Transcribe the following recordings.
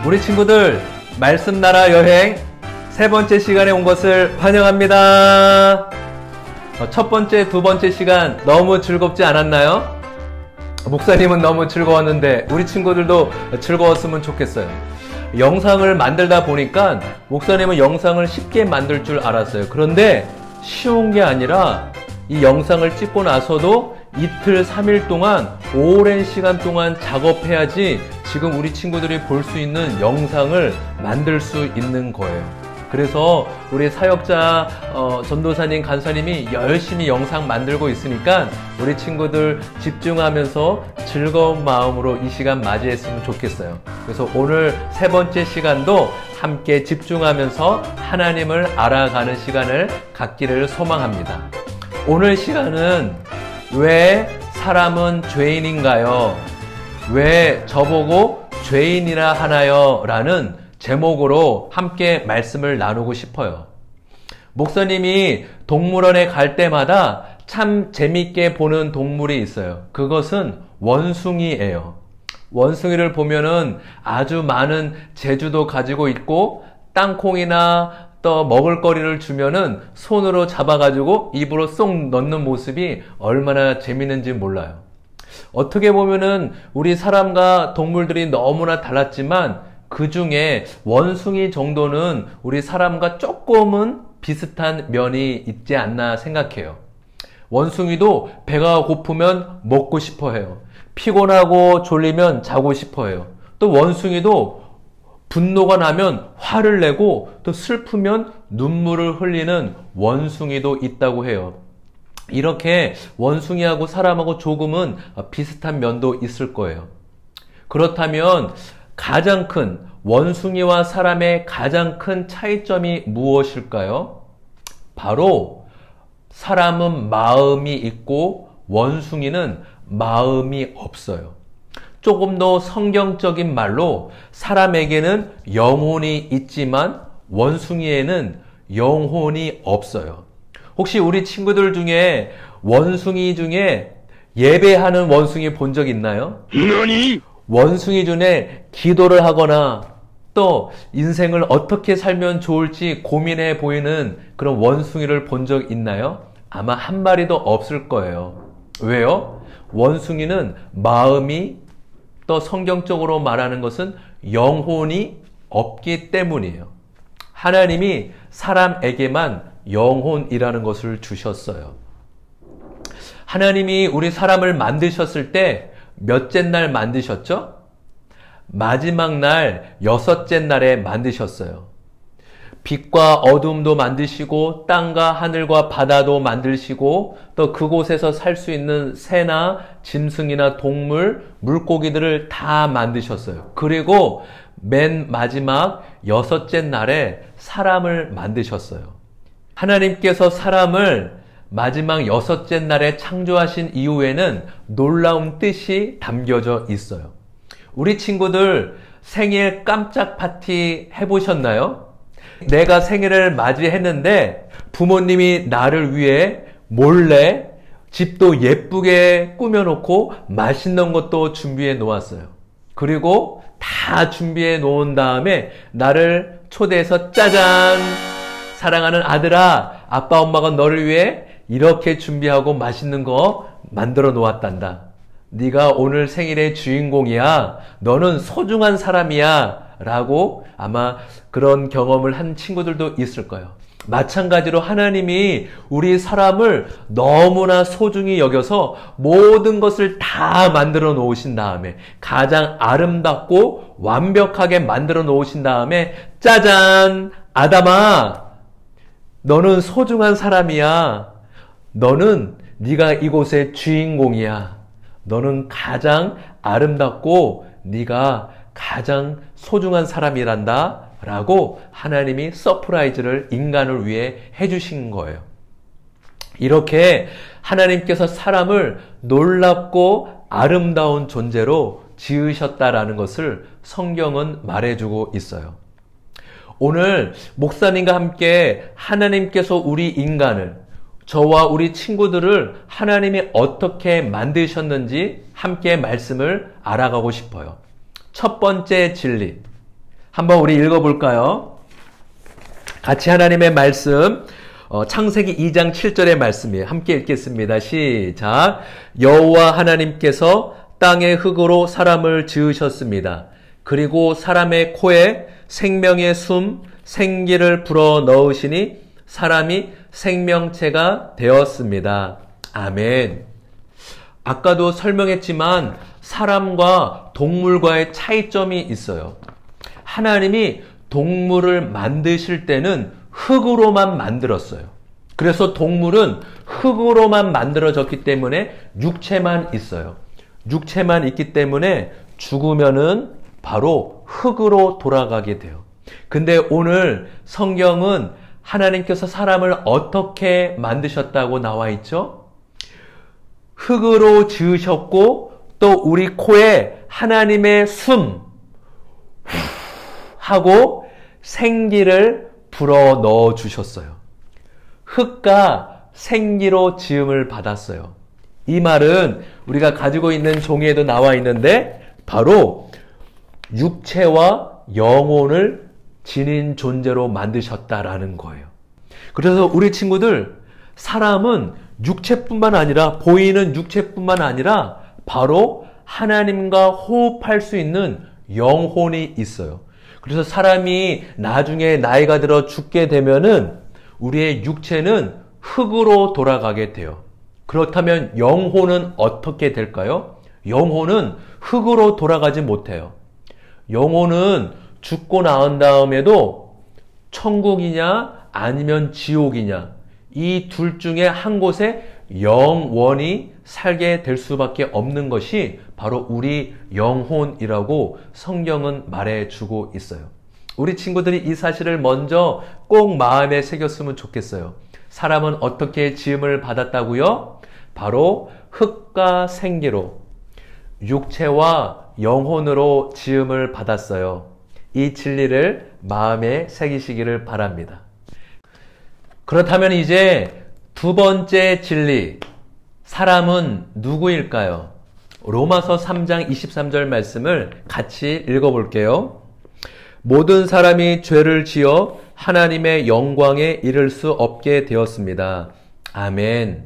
우리 친구들, 말씀나라 여행 세 번째 시간에 온 것을 환영합니다. 첫 번째, 두 번째 시간 너무 즐겁지 않았나요? 목사님은 너무 즐거웠는데 우리 친구들도 즐거웠으면 좋겠어요. 영상을 만들다 보니까 목사님은 영상을 쉽게 만들 줄 알았어요. 그런데 쉬운 게 아니라 이 영상을 찍고 나서도 이틀, 3일 동안 오랜 시간 동안 작업해야지 지금 우리 친구들이 볼 수 있는 영상을 만들 수 있는 거예요. 그래서 우리 사역자 전도사님, 간사님이 열심히 영상 만들고 있으니까 우리 친구들 집중하면서 즐거운 마음으로 이 시간 맞이했으면 좋겠어요. 그래서 오늘 세 번째 시간도 함께 집중하면서 하나님을 알아가는 시간을 갖기를 소망합니다. 오늘 시간은 왜 사람은 죄인인가요? 왜 저보고 죄인이라 하나요? 라는 제목으로 함께 말씀을 나누고 싶어요. 목사님이 동물원에 갈 때마다 참 재밌게 보는 동물이 있어요. 그것은 원숭이예요. 원숭이를 보면은 아주 많은 재주도 가지고 있고 땅콩이나 또 먹을거리를 주면은 손으로 잡아가지고 입으로 쏙 넣는 모습이 얼마나 재밌는지 몰라요. 어떻게 보면은 우리 사람과 동물들이 너무나 달랐지만 그 중에 원숭이 정도는 우리 사람과 조금은 비슷한 면이 있지 않나 생각해요. 원숭이도 배가 고프면 먹고 싶어 해요. 피곤하고 졸리면 자고 싶어 해요. 또 원숭이도 분노가 나면 화를 내고 또 슬프면 눈물을 흘리는 원숭이도 있다고 해요. 이렇게 원숭이하고 사람하고 조금은 비슷한 면도 있을 거예요. 그렇다면 가장 큰 원숭이와 사람의 가장 큰 차이점이 무엇일까요? 바로 사람은 마음이 있고 원숭이는 마음이 없어요. 조금 더 성경적인 말로 사람에게는 영혼이 있지만 원숭이에는 영혼이 없어요. 혹시 우리 친구들 중에 원숭이 중에 예배하는 원숭이 본 적 있나요? 너니? 원숭이 중에 기도를 하거나 또 인생을 어떻게 살면 좋을지 고민해 보이는 그런 원숭이를 본 적 있나요? 아마 한 마리도 없을 거예요. 왜요? 원숭이는 마음이 또 성경적으로 말하는 것은 영혼이 없기 때문이에요. 하나님이 사람에게만 영혼이라는 것을 주셨어요. 하나님이 우리 사람을 만드셨을 때 몇째 날 만드셨죠? 마지막 날 6째 날에 만드셨어요. 빛과 어둠도 만드시고 땅과 하늘과 바다도 만드시고 또 그곳에서 살 수 있는 새나 짐승이나 동물, 물고기들을 다 만드셨어요. 그리고 맨 마지막 6째 날에 사람을 만드셨어요. 하나님께서 사람을 마지막 6째 날에 창조하신 이후에는 놀라운 뜻이 담겨져 있어요. 우리 친구들 생일 깜짝 파티 해보셨나요? 내가 생일을 맞이했는데 부모님이 나를 위해 몰래 집도 예쁘게 꾸며놓고 맛있는 것도 준비해 놓았어요. 그리고 다 준비해 놓은 다음에 나를 초대해서 짜잔! 사랑하는 아들아, 아빠 엄마가 너를 위해 이렇게 준비하고 맛있는 거 만들어 놓았단다. 네가 오늘 생일의 주인공이야. 너는 소중한 사람이야. 라고 아마 그런 경험을 한 친구들도 있을 거예요. 마찬가지로 하나님이 우리 사람을 너무나 소중히 여겨서 모든 것을 다 만들어 놓으신 다음에 가장 아름답고 완벽하게 만들어 놓으신 다음에 짜잔! 아담아! 너는 소중한 사람이야. 너는 네가 이곳의 주인공이야. 너는 가장 아름답고 네가 가장 소중한 사람이란다 라고 하나님이 서프라이즈를 인간을 위해 해주신 거예요. 이렇게 하나님께서 사람을 놀랍고 아름다운 존재로 지으셨다라는 것을 성경은 말해주고 있어요. 오늘 목사님과 함께 하나님께서 우리 인간을, 저와 우리 친구들을 하나님이 어떻게 만드셨는지 함께 말씀을 알아가고 싶어요. 첫 번째 진리, 한번 우리 읽어볼까요? 같이 하나님의 말씀, 창세기 2장 7절의 말씀이에요. 함께 읽겠습니다. 시작. 여호와 하나님께서 땅의 흙으로 사람을 지으셨습니다. 그리고 사람의 코에 생명의 숨, 생기를 불어 넣으시니 사람이 생명체가 되었습니다. 아멘. 아까도 설명했지만 사람과 동물과의 차이점이 있어요. 하나님이 동물을 만드실 때는 흙으로만 만들었어요. 그래서 동물은 흙으로만 만들어졌기 때문에 육체만 있어요. 육체만 있기 때문에 죽으면은 바로 흙으로 돌아가게 돼요. 근데 오늘 성경은 하나님께서 사람을 어떻게 만드셨다고 나와 있죠? 흙으로 지으셨고 또 우리 코에 하나님의 숨 하고 생기를 불어 넣어 주셨어요. 흙과 생기로 지음을 받았어요. 이 말은 우리가 가지고 있는 종이에도 나와 있는데 바로 육체와 영혼을 지닌 존재로 만드셨다라는 거예요. 그래서 우리 친구들, 사람은 육체뿐만 아니라, 보이는 육체뿐만 아니라 바로 하나님과 호흡할 수 있는 영혼이 있어요. 그래서 사람이 나중에 나이가 들어 죽게 되면은 우리의 육체는 흙으로 돌아가게 돼요. 그렇다면 영혼은 어떻게 될까요? 영혼은 흙으로 돌아가지 못해요. 영혼은 죽고 나온 다음에도 천국이냐 아니면 지옥이냐, 이 둘 중에 한 곳에 영원히 살게 될 수밖에 없는 것이 바로 우리 영혼이라고 성경은 말해주고 있어요. 우리 친구들이 이 사실을 먼저 꼭 마음에 새겼으면 좋겠어요. 사람은 어떻게 지음을 받았다고요? 바로 흙과 생기로, 육체와 영혼으로 지음을 받았어요. 이 진리를 마음에 새기시기를 바랍니다. 그렇다면 이제 두 번째 진리, 사람은 누구일까요? 로마서 3장 23절 말씀을 같이 읽어볼게요. 모든 사람이 죄를 지어 하나님의 영광에 이를 수 없게 되었습니다. 아멘.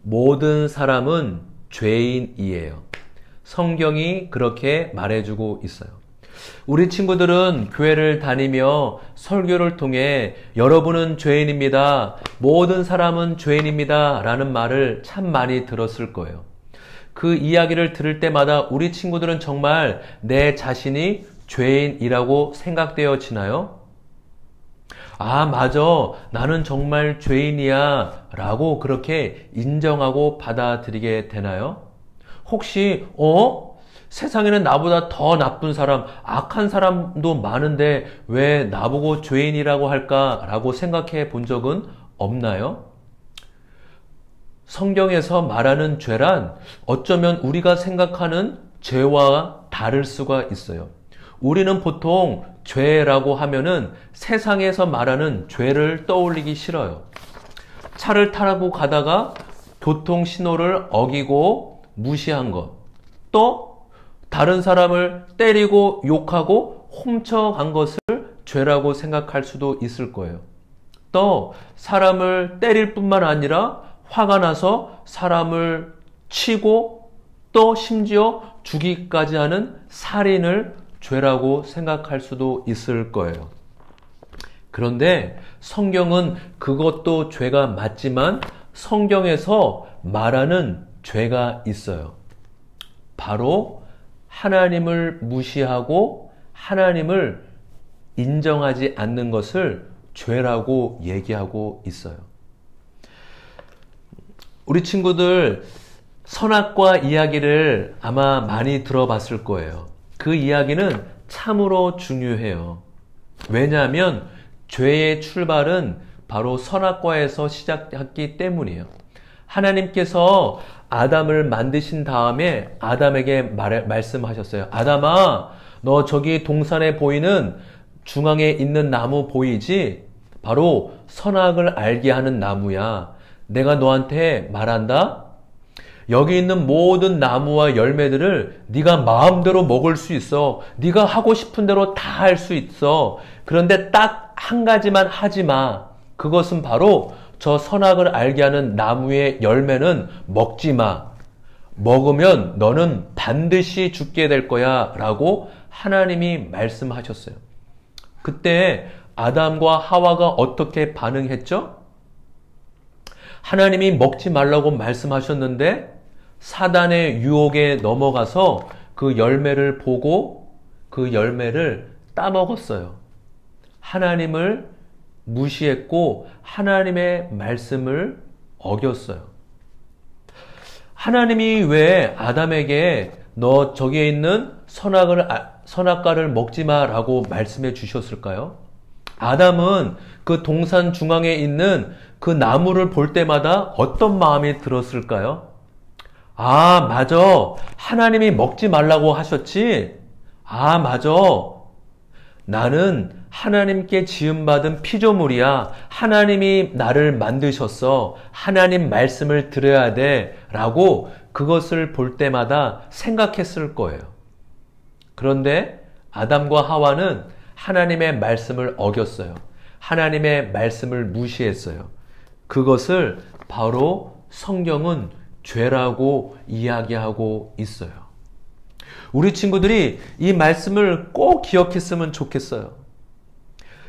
모든 사람은 죄인이에요. 성경이 그렇게 말해주고 있어요. 우리 친구들은 교회를 다니며 설교를 통해 여러분은 죄인입니다, 모든 사람은 죄인입니다 라는 말을 참 많이 들었을 거예요. 그 이야기를 들을 때마다 우리 친구들은 정말 내 자신이 죄인이라고 생각되어지나요? 아, 맞아, 나는 정말 죄인이야 라고 그렇게 인정하고 받아들이게 되나요? 혹시 세상에는 나보다 더 나쁜 사람, 악한 사람도 많은데 왜 나보고 죄인이라고 할까라고 생각해 본 적은 없나요? 성경에서 말하는 죄란 어쩌면 우리가 생각하는 죄와 다를 수가 있어요. 우리는 보통 죄라고 하면은 세상에서 말하는 죄를 떠올리기 싫어요. 차를 타고 가다가 교통 신호를 어기고 무시한 것, 또 다른 사람을 때리고 욕하고 훔쳐간 것을 죄라고 생각할 수도 있을 거예요. 또 사람을 때릴 뿐만 아니라 화가 나서 사람을 치고 또 심지어 죽이기까지 하는 살인을 죄라고 생각할 수도 있을 거예요. 그런데 성경은 그것도 죄가 맞지만 성경에서 말하는 죄가 있어요. 바로 하나님을 무시하고 하나님을 인정하지 않는 것을 죄라고 얘기하고 있어요. 우리 친구들 선악과 이야기를 아마 많이 들어봤을 거예요. 그 이야기는 참으로 중요해요. 왜냐하면 죄의 출발은 바로 선악과에서 시작했기 때문이에요. 하나님께서 아담을 만드신 다음에 아담에게 말씀하셨어요. 아담아, 너 저기 동산에 보이는 중앙에 있는 나무 보이지? 바로 선악을 알게 하는 나무야. 내가 너한테 말한다. 여기 있는 모든 나무와 열매들을 네가 마음대로 먹을 수 있어. 네가 하고 싶은 대로 다 할 수 있어. 그런데 딱 한 가지만 하지 마. 그것은 바로 저 선악을 알게 하는 나무의 열매는 먹지 마. 먹으면 너는 반드시 죽게 될 거야 라고 하나님이 말씀하셨어요. 그때 아담과 하와가 어떻게 반응했죠? 하나님이 먹지 말라고 말씀하셨는데 사단의 유혹에 넘어가서 그 열매를 보고 그 열매를 따먹었어요. 하나님을 무시했고 하나님의 말씀을 어겼어요. 하나님이 왜 아담에게 너 저기에 있는 선악과를 먹지 마라고 말씀해 주셨을까요? 아담은 그 동산 중앙에 있는 그 나무를 볼 때마다 어떤 마음이 들었을까요? 아, 맞아. 하나님이 먹지 말라고 하셨지? 아, 맞아. 나는 하나님께 지음받은 피조물이야. 하나님이 나를 만드셨어. 하나님 말씀을 들어야 돼. 라고 그것을 볼 때마다 생각했을 거예요. 그런데 아담과 하와는 하나님의 말씀을 어겼어요. 하나님의 말씀을 무시했어요. 그것을 바로 성경은 죄라고 이야기하고 있어요. 우리 친구들이 이 말씀을 꼭 기억했으면 좋겠어요.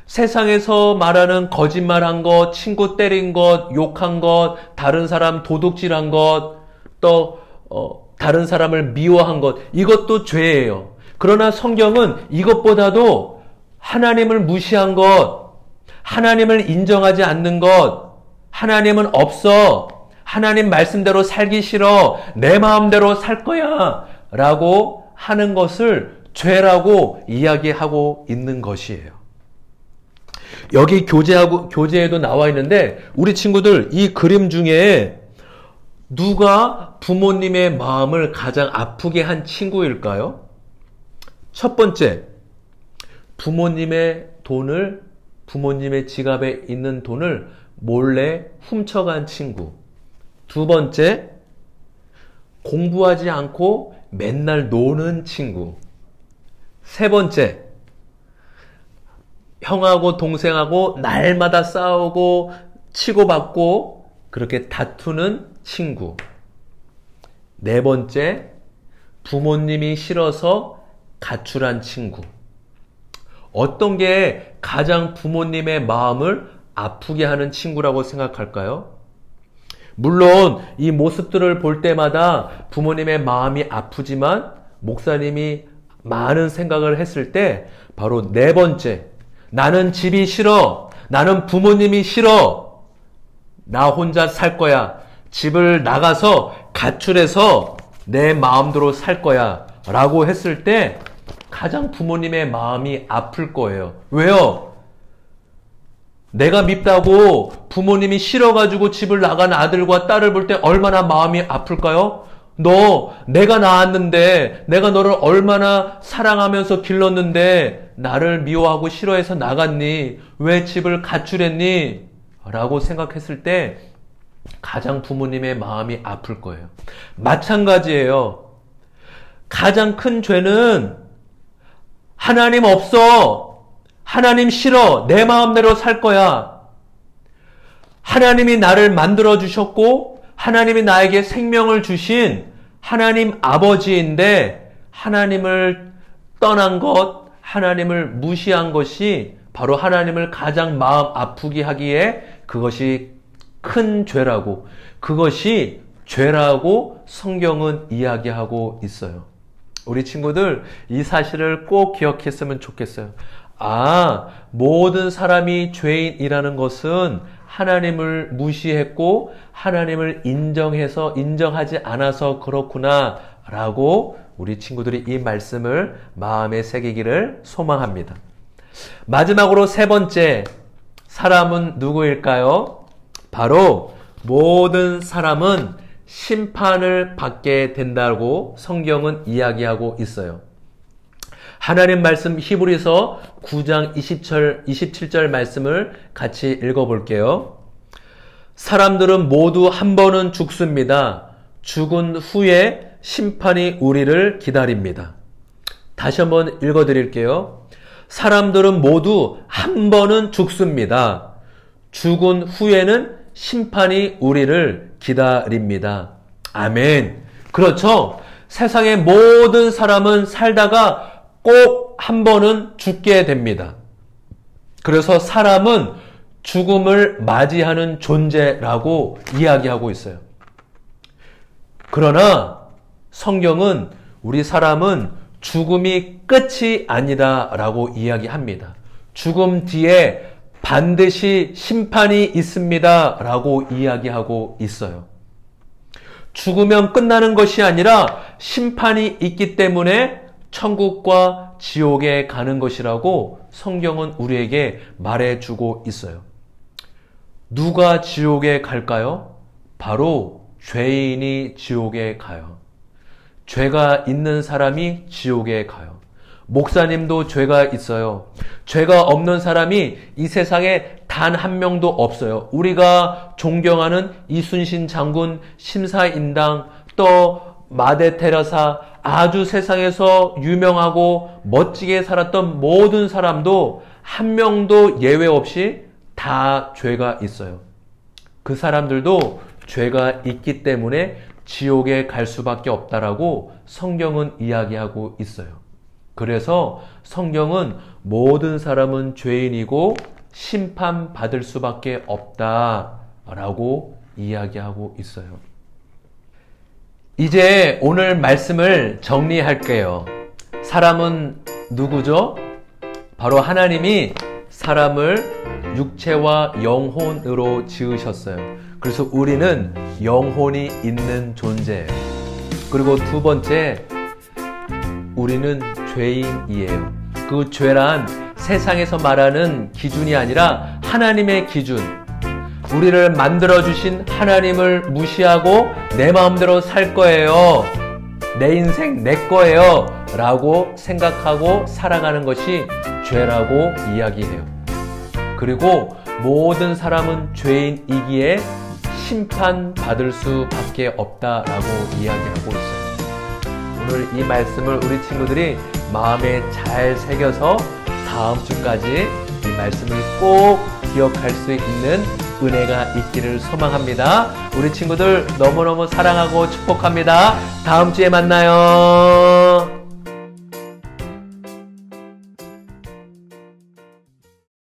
세상에서 말하는 거짓말한 것, 친구 때린 것, 욕한 것, 다른 사람 도둑질한 것, 또 다른 사람을 미워한 것, 이것도 죄예요. 그러나 성경은 이것보다도 하나님을 무시한 것, 하나님을 인정하지 않는 것, 하나님은 없어, 하나님 말씀대로 살기 싫어, 내 마음대로 살 거야 라고 하는 것을 죄라고 이야기하고 있는 것이에요. 여기 교재에도 나와 있는데 우리 친구들 이 그림 중에 누가 부모님의 마음을 가장 아프게 한 친구일까요? 첫 번째, 부모님의 지갑에 있는 돈을 몰래 훔쳐간 친구. 두 번째, 공부하지 않고 맨날 노는 친구. 세 번째, 형하고 동생하고 날마다 싸우고 치고받고 그렇게 다투는 친구. 네 번째, 부모님이 싫어서 가출한 친구. 어떤 게 가장 부모님의 마음을 아프게 하는 친구라고 생각할까요? 물론 이 모습들을 볼 때마다 부모님의 마음이 아프지만 목사님이 많은 생각을 했을 때 바로 네 번째, 나는 집이 싫어. 나는 부모님이 싫어. 나 혼자 살 거야. 집을 나가서 가출해서 내 마음대로 살 거야. 라고 했을 때 가장 부모님의 마음이 아플 거예요. 왜요? 내가 밉다고 부모님이 싫어가지고 집을 나간 아들과 딸을 볼 때 얼마나 마음이 아플까요? 너, 내가 낳았는데, 내가 너를 얼마나 사랑하면서 길렀는데, 나를 미워하고 싫어해서 나갔니? 왜 집을 가출했니? 라고 생각했을 때, 가장 부모님의 마음이 아플 거예요. 마찬가지예요. 가장 큰 죄는, 하나님 없어! 하나님 싫어! 내 마음대로 살 거야! 하나님이 나를 만들어주셨고, 하나님이 나에게 생명을 주신 하나님 아버지인데 하나님을 떠난 것, 하나님을 무시한 것이 바로 하나님을 가장 마음 아프게 하기에 그것이 큰 죄라고, 그것이 죄라고 성경은 이야기하고 있어요. 우리 친구들 이 사실을 꼭 기억했으면 좋겠어요. 아, 모든 사람이 죄인이라는 것은 하나님을 무시했고 하나님을 인정하지 않아서 그렇구나 라고 우리 친구들이 이 말씀을 마음에 새기기를 소망합니다. 마지막으로 세 번째, 사람은 누구일까요? 바로 모든 사람은 심판을 받게 된다고 성경은 이야기하고 있어요. 하나님 말씀 히브리서 9장 27절 말씀을 같이 읽어볼게요. 사람들은 모두 한 번은 죽습니다. 죽은 후에 심판이 우리를 기다립니다. 다시 한번 읽어드릴게요. 사람들은 모두 한 번은 죽습니다. 죽은 후에는 심판이 우리를 기다립니다. 아멘. 그렇죠. 세상의 모든 사람은 살다가 꼭 한 번은 죽게 됩니다. 그래서 사람은 죽음을 맞이하는 존재라고 이야기하고 있어요. 그러나 성경은 우리 사람은 죽음이 끝이 아니다라고 이야기합니다. 죽음 뒤에 반드시 심판이 있습니다라고 이야기하고 있어요. 죽으면 끝나는 것이 아니라 심판이 있기 때문에 천국과 지옥에 가는 것이라고 성경은 우리에게 말해주고 있어요. 누가 지옥에 갈까요? 바로 죄인이 지옥에 가요. 죄가 있는 사람이 지옥에 가요. 목사님도 죄가 있어요. 죄가 없는 사람이 이 세상에 단 한 명도 없어요. 우리가 존경하는 이순신 장군, 심사인당, 또 마대 테레사, 아주 세상에서 유명하고 멋지게 살았던 모든 사람도 한 명도 예외 없이 다 죄가 있어요. 그 사람들도 죄가 있기 때문에 지옥에 갈 수밖에 없다라고 성경은 이야기하고 있어요. 그래서 성경은 모든 사람은 죄인이고 심판받을 수밖에 없다라고 이야기하고 있어요. 이제 오늘 말씀을 정리할게요. 사람은 누구죠? 바로 하나님이 사람을 육체와 영혼으로 지으셨어요. 그래서 우리는 영혼이 있는 존재예요. 그리고 두 번째, 우리는 죄인이에요. 그 죄란 세상에서 말하는 기준이 아니라 하나님의 기준. 우리를 만들어주신 하나님을 무시하고 내 마음대로 살 거예요. 내 인생 내 거예요. 라고 생각하고 살아가는 것이 죄라고 이야기해요. 그리고 모든 사람은 죄인이기에 심판받을 수밖에 없다라고 이야기하고 있어요. 오늘 이 말씀을 우리 친구들이 마음에 잘 새겨서 다음 주까지 이 말씀을 꼭 기억할 수 있는 은혜가 있기를 소망합니다. 우리 친구들 너무너무 사랑하고 축복합니다. 다음 주에 만나요.